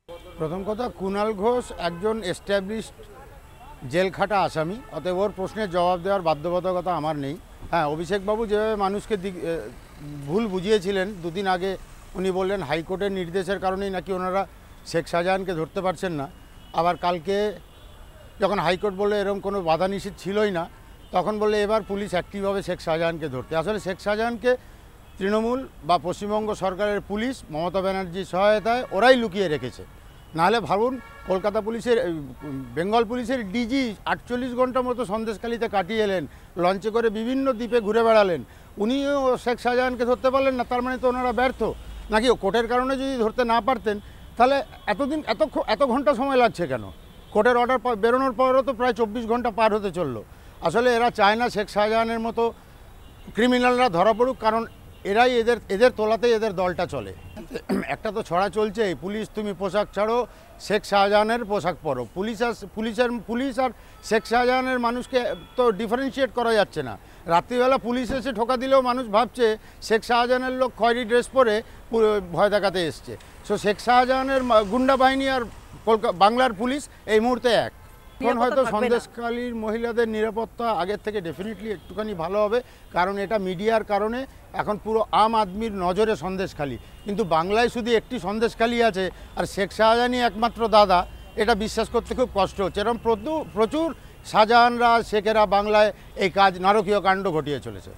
প্রথম কথা, কুণাল ঘোষ একজন এস্টাবলিশড জেলখাটা আসামি, অতএব ওর প্রশ্নের জবাব দেওয়ার বাধ্যবাধকতা আমার নেই। হ্যাঁ, অভিষেকবাবু যেভাবে মানুষকে ভুল বুঝিয়েছিলেন দুদিন আগে, উনি বললেন হাইকোর্টের নির্দেশের কারণেই নাকি ওনারা শেখ শাহজাহানকে ধরতে পারছেন না। আবার কালকে যখন হাইকোর্ট বললো এরকম কোনো বাধা নিষেধ ছিলই না, তখন বললে এবার পুলিশ অ্যাক্টিভভাবে শেখ শাহজাহানকে ধরতে। আসলে শেখ শাহজাহানকে তৃণমূল বা পশ্চিমবঙ্গ সরকারের পুলিশ মমতা ব্যানার্জির সহায়তায় ওরাই লুকিয়ে রেখেছে। নাহলে ভাবুন, কলকাতা পুলিশের, বেঙ্গল পুলিশের ডিজি 48 ঘন্টার মতো সন্দেশখালিতে কাটিয়ে এলেন, লঞ্চে করে বিভিন্ন দ্বীপে ঘুরে বেড়ালেন, উনিও শেখ শাহজাহানকে ধরতে পারলেন না। তার মানে তো ওনারা ব্যর্থ নাকি? কোর্টের কারণে যদি ধরতে না পারতেন তাহলে এত ঘন্টা সময় লাগছে কেন? কোর্টের অর্ডার বেরোনোর পরও তো প্রায় 24 ঘন্টা পার হতে চললো। আসলে এরা চায় না শেখ শাহজাহানের মতো ক্রিমিনালরা ধরা পড়ুক, কারণ এরাই এদের তোলাতেই এদের দলটা চলে। একটা তো ছড়া চলছে, পুলিশ তুমি পোশাক ছাড়ো, শেখ শাহজাহানের পোশাক পরো। পুলিশ আর শেখ শাহজাহানের মানুষকে তো ডিফারেন্সিয়েট করা যাচ্ছে না। রাত্রিবেলা পুলিশ এসে ঠোকা দিলেও মানুষ ভাবছে শেখ শাহজাহানের লোক খয়েরি ড্রেস পরে ভয় দেখাতে এসছে। সো শেখ শাহজাহানের গুন্ডা বাহিনী আর বাংলার পুলিশ এই মুহূর্তে এক। এখন হয়তো সন্দেশখালীর মহিলাদের নিরাপত্তা আগের থেকে ডেফিনেটলি একটুখানি ভালো হবে, কারণ এটা মিডিয়ার কারণে এখন পুরো আম আদমির নজরে সন্দেশখালী। কিন্তু বাংলায় শুধু একটি সন্দেশখালী আছে আর শেখ শাহজাহানই একমাত্র দাদা, এটা বিশ্বাস করতে খুব কষ্ট হচ্ছে। এরকম প্রচুর শাহজাহানরা, শেখেরা বাংলায় এই কাজ, নারকীয় কাণ্ড ঘটিয়ে চলেছে।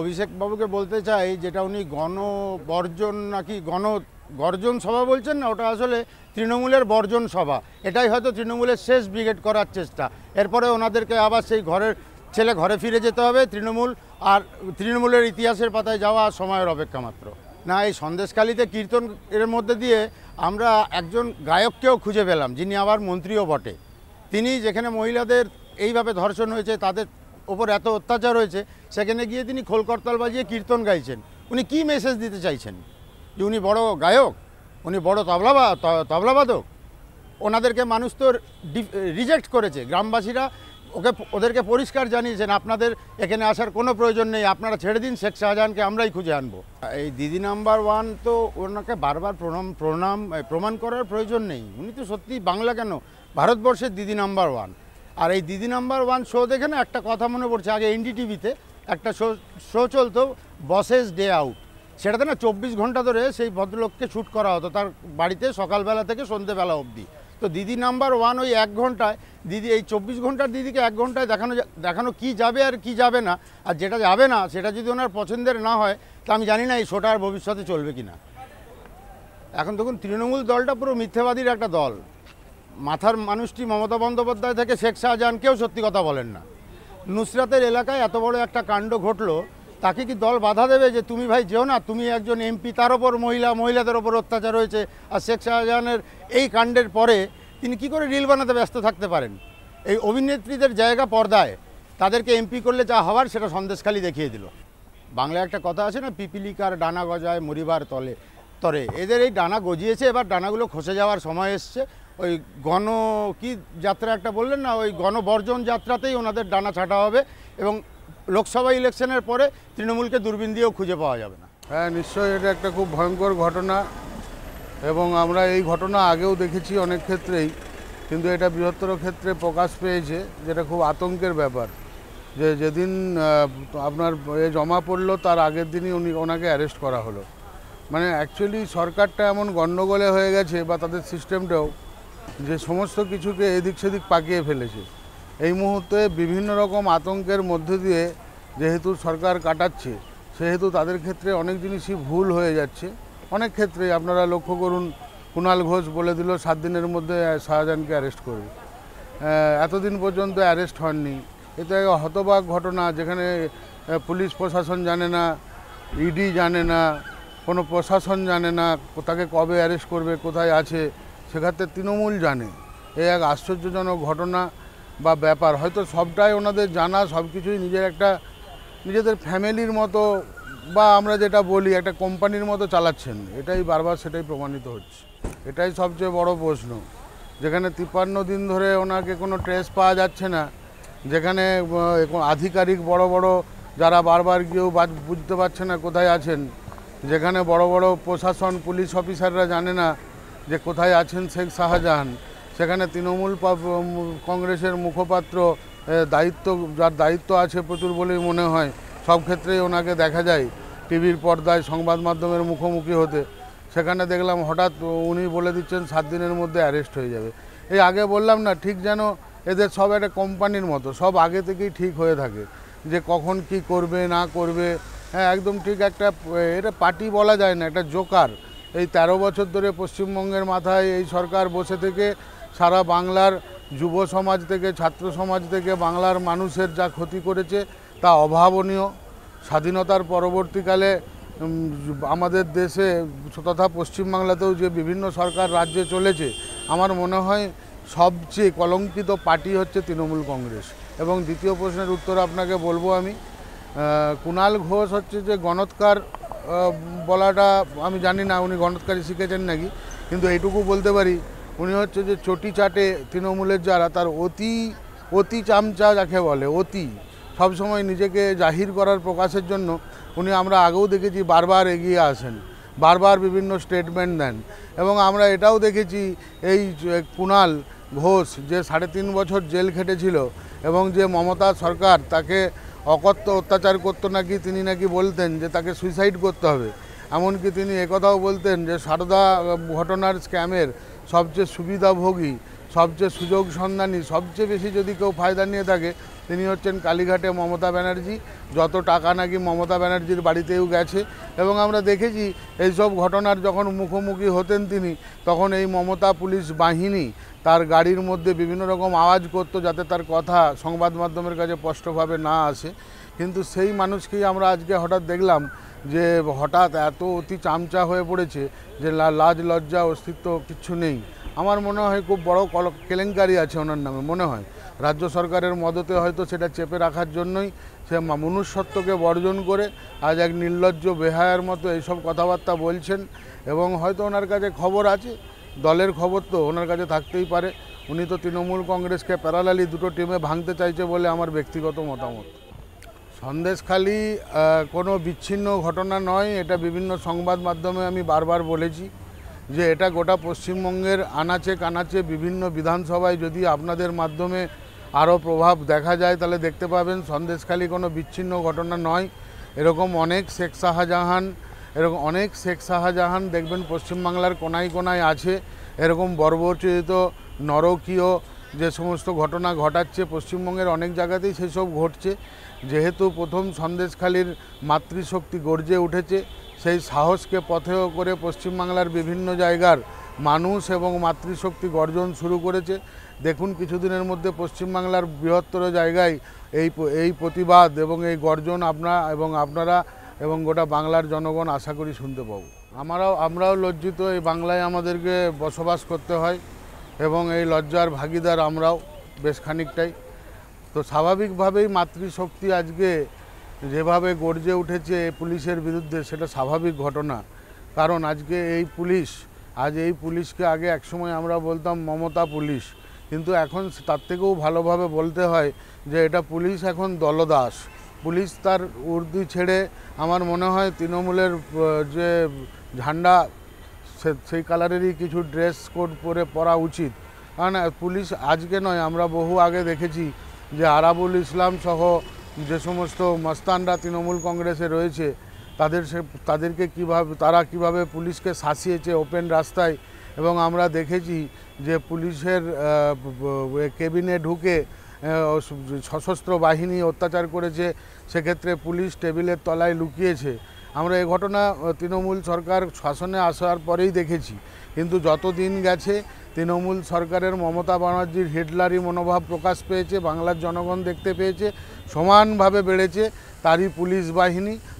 অভিষেকবাবুকে বলতে চাই, যেটা উনি গণবর্জন নাকি গর্জন সভা বলছেন না, ওটা আসলে তৃণমূলের বর্জন সভা। এটাই হয়তো তৃণমূলের শেষ ব্রিগেড করার চেষ্টা। এরপরে ওনাদেরকে আবার সেই ঘরে ফিরে যেতে হবে। তৃণমূলের ইতিহাসের পাতায় যাওয়া সময়ের অপেক্ষা মাত্র। না, এই সন্দেশখালীতে কীর্তন এর মধ্যে দিয়ে আমরা একজন গায়ককেও খুঁজে পেলাম, যিনি আবার মন্ত্রীও বটে। তিনি যেখানে মহিলাদের এইভাবে ধর্ষণ হয়েছে, তাদের ওপর এত অত্যাচার হয়েছে, সেখানে গিয়ে তিনি খোলকর্তাল বাজিয়ে কীর্তন গাইছেন। উনি কী মেসেজ দিতে চাইছেন? যে উনি বড় গায়ক, উনি বড় তবলাবাদক? ওনাদেরকে মানুষ তো রিজেক্ট করেছে। গ্রামবাসীরা ওদেরকে পরিষ্কার জানিয়েছেন আপনাদের এখানে আসার কোনো প্রয়োজন নেই, আপনারা ছেড়ে দিন, শেখ শাহজাহানকে আমরাই খুঁজে আনবো। এই দিদি নাম্বার 1 তো ওনাকে বারবার প্রমাণ করার প্রয়োজন নেই। উনি তো সত্যি বাংলা কেন, ভারতবর্ষের দিদি নাম্বার 1। আর এই দিদি নাম্বার 1 শো দেখে না একটা কথা মনে পড়ছে, আগে এনডিটিভিতে একটা শো চলতো, বসেস ডে আউট। সেটাতে না 24 ঘন্টা ধরে সেই ভদ্রলোককে শ্যুট করা হতো তার বাড়িতে, সকালবেলা থেকে সন্ধ্যেবেলা অবধি। তো দিদি নাম্বার 1 ওই 1 ঘন্টায়, দিদি এই 24 ঘন্টার দিদিকে 1 ঘন্টায় দেখানো কি যাবে আর কি যাবে না। আর যেটা যাবে না সেটা যদি ওনার পছন্দের না হয়, তা আমি জানি না এই শোটা আর ভবিষ্যতে চলবে কি না। এখন দেখুন, তৃণমূল দলটা পুরো মিথ্যাবাদীর একটা দল। মাথার মানুষটি মমতা বন্দ্যোপাধ্যায় থেকে শেখ শাহজাহানকেও সত্যি কথা বলেন না। নুসরাতের এলাকায় এত বড় একটা কাণ্ড ঘটলো, তাকে কি দল বাধা দেবে যে তুমি ভাই যেও না, তুমি একজন এমপি, তার ওপর মহিলাদের ওপর অত্যাচার হয়েছে? আর শেখ শাহজাহানের এই কাণ্ডের পরে তিনি কি করে রিল বানাতে ব্যস্ত থাকতে পারেন? এই অভিনেত্রীদের জায়গা পর্দায়, তাদেরকে এমপি করলে যা হওয়ার সেটা সন্দেশখালী দেখিয়ে দিল। বাংলায় একটা কথা আছে না, পিপিলিকার ডানা গজায় মরিবার তরে। এদের এই ডানা গজিয়েছে, এবার ডানাগুলো খসে যাওয়ার সময় এসছে। ওই যাত্রা একটা বললেন না, ওই গণবর্জন যাত্রাতেই ওনাদের ডানা ছাঁটা হবে এবং লোকসভা ইলেকশনের পরে তৃণমূলকে দূরবীন দিয়েও খুঁজে পাওয়া যাবে না। হ্যাঁ, নিশ্চয়ই এটা একটা খুব ভয়ঙ্কর ঘটনা এবং আমরা এই ঘটনা আগেও দেখেছি অনেক ক্ষেত্রেই, কিন্তু এটা বৃহত্তর ক্ষেত্রে প্রকাশ পেয়েছে, যেটা খুব আতঙ্কের ব্যাপার। যেদিন আপনার জমা পড়লো তার আগের দিনই ওনাকে অ্যারেস্ট করা হলো। মানে অ্যাকচুয়ালি সরকারটা এমন গণ্ডগোলে হয়ে গেছে, বা তাদের সিস্টেমটাও, যে সমস্ত কিছুকে এদিক সেদিক পাকিয়ে ফেলেছে। এই মুহূর্তে বিভিন্ন রকম আতঙ্কের মধ্যে দিয়ে যেহেতু সরকার কাটাচ্ছে, সেহেতু তাদের ক্ষেত্রে অনেক জিনিসই ভুল হয়ে যাচ্ছে। অনেক ক্ষেত্রে আপনারা লক্ষ্য করুন, কুণাল ঘোষ বলে দিল 7 দিনের মধ্যে শাহজাহানকে অ্যারেস্ট করবে। এতদিন পর্যন্ত অ্যারেস্ট হননি। এটা হতবাক ঘটনা, যেখানে পুলিশ প্রশাসন জানে না, ইডি জানে না, কোনো প্রশাসন জানে না তাকে কবে অ্যারেস্ট করবে, কোথায় আছে, সেক্ষেত্রে তৃণমূল জানে। এই এক আশ্চর্যজনক ঘটনা বা ব্যাপার। হয়তো সবটাই ওনাদের জানা, সব কিছুই নিজেদের ফ্যামিলির মতো, বা আমরা যেটা বলি একটা কোম্পানির মতো চালাচ্ছেন। এটাই বারবার সেটাই প্রমাণিত হচ্ছে। এটাই সবচেয়ে বড় প্রশ্ন, যেখানে 53 দিন ধরে ওনাকে কোনো ট্রেস পাওয়া যাচ্ছে না, যেখানে আধিকারিক বড় বড় যারা বারবার গিয়েও বুঝতে পারছে না কোথায় আছেন, যেখানে বড় বড় প্রশাসন পুলিশ অফিসাররা জানে না যে কোথায় আছেন শেখ শাহজাহান, সেখানে তৃণমূল কংগ্রেসের মুখপাত্র যার দায়িত্ব আছে প্রচুর বলেই মনে হয়, সব ক্ষেত্রেই ওনাকে দেখা যায় টিভির পর্দায় সংবাদ মাধ্যমের মুখোমুখি হতে। সেখানে দেখলাম হঠাৎ উনি বলে দিচ্ছেন 7 দিনের মধ্যে অ্যারেস্ট হয়ে যাবে। এই আগে বললাম না, ঠিক যেন এদের সব একটা কোম্পানির মতো, সব আগে থেকেই ঠিক হয়ে থাকে যে কখন কি করবে না করবে। হ্যাঁ, একদম ঠিক একটা, এটা পার্টি বলা যায় না, একটা জোকার। এই 13 বছর ধরে পশ্চিমবঙ্গের মাথায় এই সরকার বসে থেকে সারা বাংলার যুব সমাজ থেকে, ছাত্র সমাজ থেকে বাংলার মানুষের যা ক্ষতি করেছে তা অভাবনীয়। স্বাধীনতার পরবর্তীকালে আমাদের দেশে তথা পশ্চিমবাংলাতেও যে বিভিন্ন সরকার রাজ্যে চলেছে, আমার মনে হয় সবচেয়ে কলঙ্কিত পার্টি হচ্ছে তৃণমূল কংগ্রেস। এবং দ্বিতীয় প্রশ্নের উত্তর আপনাকে বলবো আমি, কুণাল ঘোষ হচ্ছে যে গণৎকার বলাটা আমি জানি না উনি গণৎকারই শিখেছেন নাকি, কিন্তু এইটুকু বলতে পারি উনি হচ্ছে যে চটি চাটে তৃণমূলের যারা, তার অতি চামচা যাকে বলে, অতি সবসময় নিজেকে জাহির করার প্রকাশের জন্য উনি, আমরা আগেও দেখেছি, বারবার এগিয়ে আসেন, বারবার বিভিন্ন স্টেটমেন্ট দেন। এবং আমরা এটাও দেখেছি এই কুণাল ঘোষ যে 3.5 বছর জেল খেটেছিল এবং যে মমতা সরকার তাকে অকথ্য অত্যাচার করতো নাকি, তিনি নাকি বলতেন যে তাকে সুইসাইড করতে হবে। এমনকি তিনি একথাও বলতেন যে সারদা ঘটনার স্ক্যামের সবচেয়ে সুবিধাভোগী, সবচেয়ে সুযোগ সন্ধানী, সবচেয়ে বেশি যদি কেউ ফায়দা নিয়ে থাকে তিনি হচ্ছেন কালীঘাটে মমতা ব্যানার্জি। যত টাকা নাকি মমতা ব্যানার্জির বাড়িতেও গেছে। এবং আমরা দেখেছি এইসব ঘটনার যখন মুখোমুখি হতেন তিনি, তখন এই মমতা পুলিশ বাহিনী তার গাড়ির মধ্যে বিভিন্ন রকম আওয়াজ করতো যাতে তার কথা সংবাদ মাধ্যমের কাছে স্পষ্টভাবে না আসে। কিন্তু সেই মানুষকেই আমরা আজকে হঠাৎ দেখলাম যে হঠাৎ এত অতি চামচা হয়ে পড়েছে যে লাজ লজ্জা অস্তিত্ব কিচ্ছু নেই। আমার মনে হয় খুব বড় কেলেঙ্কারি আছে ওনার নামে। মনে হয় রাজ্য সরকারের মদতে হয়তো সেটা চেপে রাখার জন্যই সে মনুষ্যত্বকে বর্জন করে আজ এক নির্লজ্জ বেহায়ার মতো এইসব কথাবার্তা বলছেন। এবং হয়তো ওনার কাছে খবর আছে, দলের খবর তো ওনার কাছে থাকতেই পারে। উনি তো তৃণমূল কংগ্রেসকে প্যারালালি দুটো টিমে ভাঙতে চাইছে বলে আমার ব্যক্তিগত মতামত। সন্দেশখালি কোনো বিচ্ছিন্ন ঘটনা নয়, এটা বিভিন্ন সংবাদ মাধ্যমে আমি বারবার বলেছি যে এটা গোটা পশ্চিমবঙ্গের আনাচে কানাচে বিভিন্ন বিধানসভায় যদি আপনাদের মাধ্যমে আরও প্রভাব দেখা যায় তাহলে দেখতে পাবেন সন্দেশখালি কোনো বিচ্ছিন্ন ঘটনা নয়। এরকম অনেক শেখ শাহজাহান দেখবেন পশ্চিমবাংলার কোনায় কোনায় আছে। এরকম বর্বরচিত নরকীয় যে সমস্ত ঘটনা ঘটাচ্ছে পশ্চিমবঙ্গের অনেক জায়গাতেই সেসব ঘটছে। যেহেতু প্রথম সন্দেশখালির মাতৃশক্তি গর্জে উঠেছে, সেই সাহসকে পথেয় করে পশ্চিমবাংলার বিভিন্ন জায়গার মানুষ এবং মাতৃশক্তি গর্জন শুরু করেছে। দেখুন কিছুদিনের মধ্যে পশ্চিমবাংলার বৃহত্তর জায়গায় এই প্রতিবাদ এবং এই গর্জন আপনারা এবং গোটা বাংলার জনগণ আশা করি শুনতে পাবো। আমরাও লজ্জিত, এই বাংলায় আমাদেরকে বসবাস করতে হয় এবং এই লজ্জার ভাগিদার আমরাও বেশ খানিকটাই। তো স্বাভাবিকভাবেই মাতৃশক্তি আজকে যেভাবে গর্জে উঠেছে পুলিশের বিরুদ্ধে সেটা স্বাভাবিক ঘটনা। কারণ আজকে এই পুলিশকে আগে একসময় আমরা বলতাম মমতা পুলিশ, কিন্তু এখন তার থেকেও ভালোভাবে বলতে হয় যে এটা পুলিশ এখন দলদাস। পুলিশ তার উর্দি ছেড়ে আমার মনে হয় তৃণমূলের যে ঝান্ডা সেই কালারেরই কিছু ড্রেস কোড পরা উচিত। কারণ পুলিশ আজকে নয়, আমরা বহু আগে দেখেছি যে আরাবুল ইসলাম সহ যে সমস্ত মস্তানরা তৃণমূল কংগ্রেসে রয়েছে তাদেরকে তারা কিভাবে পুলিশকে শাসিয়েছে ওপেন রাস্তায়। এবং আমরা দেখেছি যে পুলিশের কেবিনে ঢুকে সশস্ত্র বাহিনী অত্যাচার করেছে, সেক্ষেত্রে পুলিশ টেবিলের তলায় লুকিয়েছে। আমরা এই ঘটনা তৃণমূল সরকার শাসনে আসার পরেই দেখেছি। কিন্তু যত দিন গেছে তৃণমূল সরকারের মমতা ব্যানার্জির হিটলারি মনোভাব প্রকাশ পেয়েছে, বাংলার জনগণ দেখতে পেয়েছে, সমানভাবে বেড়েছে তারই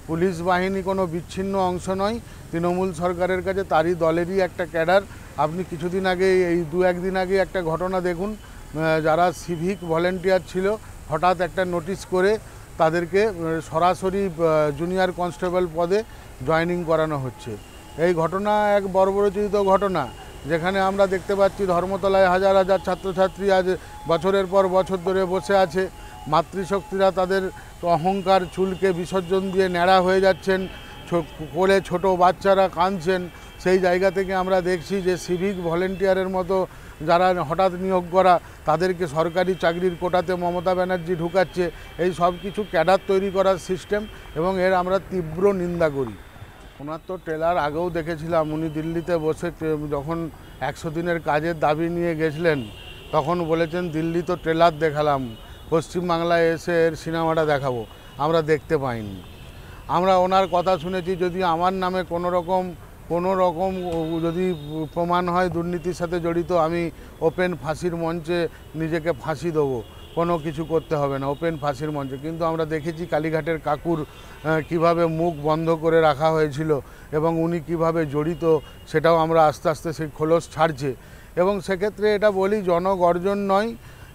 পুলিশ বাহিনী কোনো বিচ্ছিন্ন অংশ নয় তৃণমূল সরকারের কাছে, তারই দলেরই একটা ক্যাডার। আপনি কিছুদিন আগে এই 2-1 দিন আগে একটা ঘটনা দেখুন, যারা সিভিক ভলেন্টিয়ার ছিল হঠাৎ একটা নোটিশ করে তাদেরকে সরাসরি জুনিয়র কনস্টেবল পদে জয়েনিং করানো হচ্ছে। এই ঘটনা এক বর্বরচিত ঘটনা, যেখানে আমরা দেখতে পাচ্ছি ধর্মতলায় হাজার হাজার ছাত্রছাত্রী আজ বছরের পর বছর ধরে বসে আছে। মাতৃশক্তিরা তাদের অহংকার চুলকে বিসর্জন দিয়ে ন্যাড়া হয়ে যাচ্ছেন। কোলে ছোট বাচ্চারা কাঁদছেন, সেই জায়গা থেকে আমরা দেখছি যে সিভিক ভলেন্টিয়ারের মতো যারা হঠাৎ নিয়োগ করা, তাদেরকে সরকারি চাকরির কোটাতে মমতা ব্যানার্জি ঢুকাচ্ছে। এই সব কিছু ক্যাডার তৈরি করার সিস্টেম, এবং এর আমরা তীব্র নিন্দা করি। ওনার তো ট্রেলার আগেও দেখেছিলাম, উনি দিল্লিতে বসে যখন 100 দিনের কাজের দাবি নিয়ে গেছিলেন, তখন বলেছেন দিল্লি তো ট্রেলার দেখালাম, পশ্চিমবাংলায় এসে এর সিনেমাটা দেখাবো। আমরা দেখতে পাইনি। আমরা ওনার কথা শুনেছি, যদি আমার নামে কোনো রকম যদি প্রমাণ হয় দুর্নীতির সাথে জড়িত, আমি ওপেন ফাঁসির মঞ্চে নিজেকে ফাঁসি দেবো, কোনো কিছু করতে হবে না, ওপেন ফাঁসির মঞ্চে। কিন্তু আমরা দেখেছি কালীঘাটের কাকুর কিভাবে মুখ বন্ধ করে রাখা হয়েছিল, এবং উনি কিভাবে জড়িত, সেটাও আমরা আস্তে আস্তে সেই খোলস ছাড়ছে। এবং সেক্ষেত্রে এটা বলি, জনগর্জন নয়,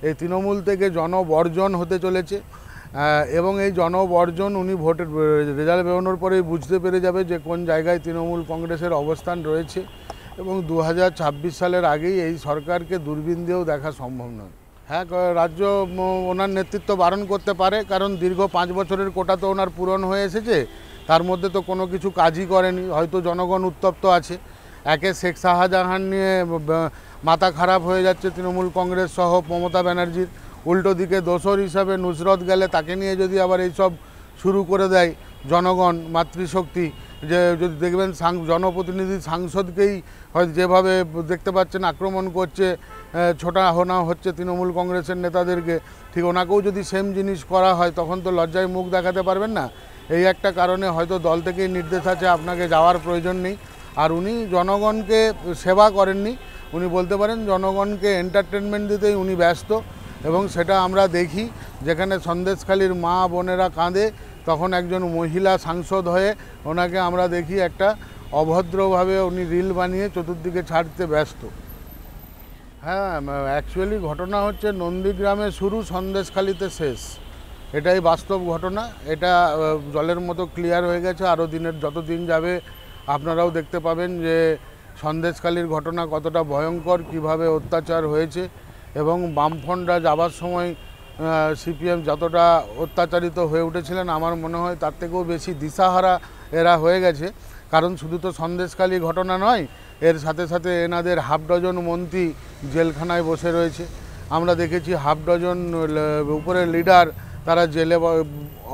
এই তৃণমূল থেকে জনবর্জন হতে চলেছে। এবং এই জনবর্জন উনি ভোটের রেজাল্ট বেরোনোর পরেই বুঝতে পেরে যাবে যে কোন জায়গায় তৃণমূল কংগ্রেসের অবস্থান রয়েছে, এবং 2026 সালের আগেই এই সরকারকে দূরবীন দিয়েও দেখা সম্ভব নয়। হ্যাঁ, রাজ্য ওনার নেতৃত্ব বারণ করতে পারে, কারণ দীর্ঘ 5 বছরের কোটা তো ওনার পূরণ হয়ে এসেছে, তার মধ্যে তো কোনো কিছু কাজই করেনি। হয়তো জনগণ উত্তপ্ত আছে, একে শেখ শাহজাহান নিয়ে মাথা খারাপ হয়ে যাচ্ছে তৃণমূল কংগ্রেস সহ মমতা ব্যানার্জির, উল্টো দিকে দোসর হিসাবে নুসরত গেলে তাকে নিয়ে যদি আবার এইসব শুরু করে দেয় জনগণ, মাতৃশক্তি, যে যদি দেখবেন জনপ্রতিনিধি সাংসদকেই হয়তো যেভাবে দেখতে পাচ্ছেন আক্রমণ করছে, ছোটা হোনা হচ্ছে তৃণমূল কংগ্রেসের নেতাদেরকে, ঠিক ওনাকেও যদি সেম জিনিস করা হয়, তখন তো লজ্জায় মুখ দেখাতে পারবেন না। এই একটা কারণে হয়তো দল থেকেই নির্দেশ আছে আপনাকে যাওয়ার প্রয়োজন নেই। আর উনি জনগণকে সেবা করেননি, উনি বলতে পারেন জনগণকে এন্টারটেনমেন্ট দিতেই উনি ব্যস্ত। এবং সেটা আমরা দেখি, যেখানে সন্দেশখালীর মা বোনেরা কাঁদে, তখন একজন মহিলা সাংসদ হয়ে ওনাকে আমরা দেখি একটা অভদ্রভাবে উনি রিল বানিয়ে চতুর্দিকে ছাড়তে ব্যস্ত। হ্যাঁ, অ্যাকচুয়ালি ঘটনা হচ্ছে নন্দীগ্রামে শুরু, সন্দেশখালীতে শেষ, এটাই বাস্তব ঘটনা। এটা জলের মতো ক্লিয়ার হয়ে গেছে। আরও যত দিন যাবে আপনারাও দেখতে পাবেন যে সন্দেশখালীর ঘটনা কতটা ভয়ঙ্কর, কিভাবে অত্যাচার হয়েছে। এবং বামফ্রন্টরা যাবার সময় সিপিএম যতটা অত্যাচারিত হয়ে উঠেছিলেন, আমার মনে হয় তার থেকেও বেশি দিশাহারা এরা হয়ে গেছে। কারণ শুধু তো সন্দেশখালী ঘটনা নয়, এর সাথে সাথে এনাদের হাফ ডজন মন্ত্রী জেলখানায় বসে রয়েছে। আমরা দেখেছি হাফ ডজন উপরের লিডার তারা জেলে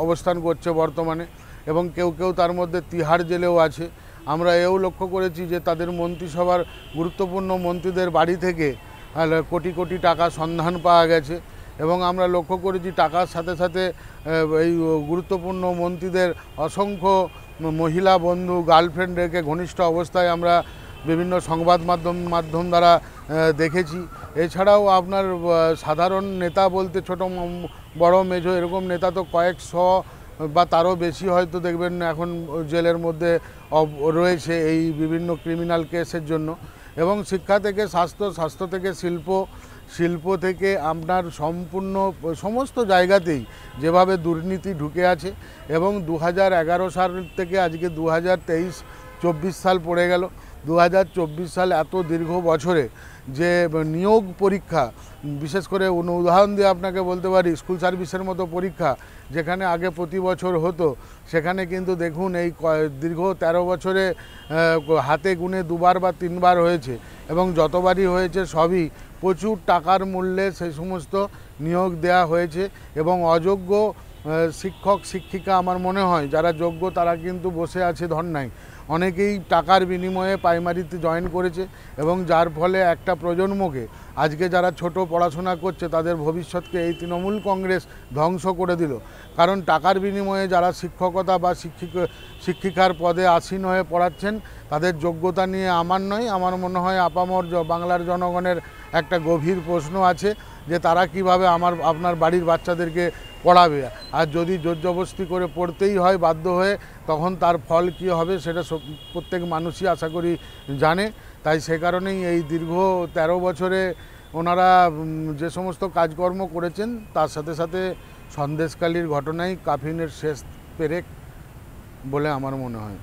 অবস্থান করছে বর্তমানে, এবং কেউ কেউ তার মধ্যে তিহাড় জেলেও আছে। আমরা এও লক্ষ্য করেছি যে তাদের মন্ত্রিসভার গুরুত্বপূর্ণ মন্ত্রীদের বাড়ি থেকে কোটি কোটি টাকা সন্ধান পাওয়া গেছে। এবং আমরা লক্ষ্য করেছি টাকার সাথে সাথে এই গুরুত্বপূর্ণ মন্ত্রীদের অসংখ্য মহিলা বন্ধু, গার্লফ্রেন্ড রেখে ঘনিষ্ঠ অবস্থায় আমরা বিভিন্ন সংবাদ মাধ্যম দ্বারা দেখেছি। এছাড়াও আপনার সাধারণ নেতা বলতে ছোট বড় মেজো এরকম নেতা তো কয়েকশো বা তারও বেশি হয়তো দেখবেন এখন জেলের মধ্যে রয়েছে এই বিভিন্ন ক্রিমিনাল কেসের জন্য। এবং শিক্ষা থেকে স্বাস্থ্য থেকে শিল্প থেকে আপনার সমস্ত জায়গাতেই যেভাবে দুর্নীতি ঢুকে আছে। এবং 2011 সাল থেকে আজকে 2023-24 সাল পড়ে গেল। 2024 সাল এত দীর্ঘ বছরে যে নিয়োগ পরীক্ষা, বিশেষ করে উদাহরণ দিয়ে আপনাকে বলতে পারি স্কুল সার্ভিসের মতো পরীক্ষা যেখানে আগে প্রতি বছর হতো, সেখানে কিন্তু দেখুন এই দীর্ঘ 13 বছরে হাতে গুনে 2বার বা 3বার হয়েছে। এবং যতবারই হয়েছে সবই প্রচুর টাকার মূল্যে সেই সমস্ত নিয়োগ দেয়া হয়েছে। এবং অযোগ্য শিক্ষক শিক্ষিকা আমার মনে হয় যারা যোগ্য তারা কিন্তু বসে আছে ধর্নায়। অনেকেই টাকার বিনিময়ে প্রাইমারিতে জয়েন করেছে, এবং যার ফলে একটা প্রজন্মকে আজকে যারা ছোট পড়াশোনা করছে তাদের ভবিষ্যৎকে এই তৃণমূল কংগ্রেস ধ্বংস করে দিল। কারণ টাকার বিনিময়ে যারা শিক্ষকতা বা শিক্ষিকার পদে আসীন হয়ে পড়াচ্ছেন তাদের যোগ্যতা নিয়ে আমার নয়, আমার মনে হয় আপামর বাংলার জনগণের একটা গভীর প্রশ্ন আছে যে তারা কিভাবে আপনার বাড়ির বাচ্চাদেরকে পড়াবে। আর যদি জোরজবস্তি করে পড়তেই হয় বাধ্য হয়ে, তখন তার ফল কী হবে সেটা প্রত্যেক মানুষই আশা করি জানে। তাই সে কারণেই এই দীর্ঘ 13 বছরে ওনারা যে সমস্ত কাজকর্ম করেছেন তার সাথে সাথে সন্দেশখালীর ঘটনাই কাফিনের শেষ পেরেক বলে আমার মনে হয়।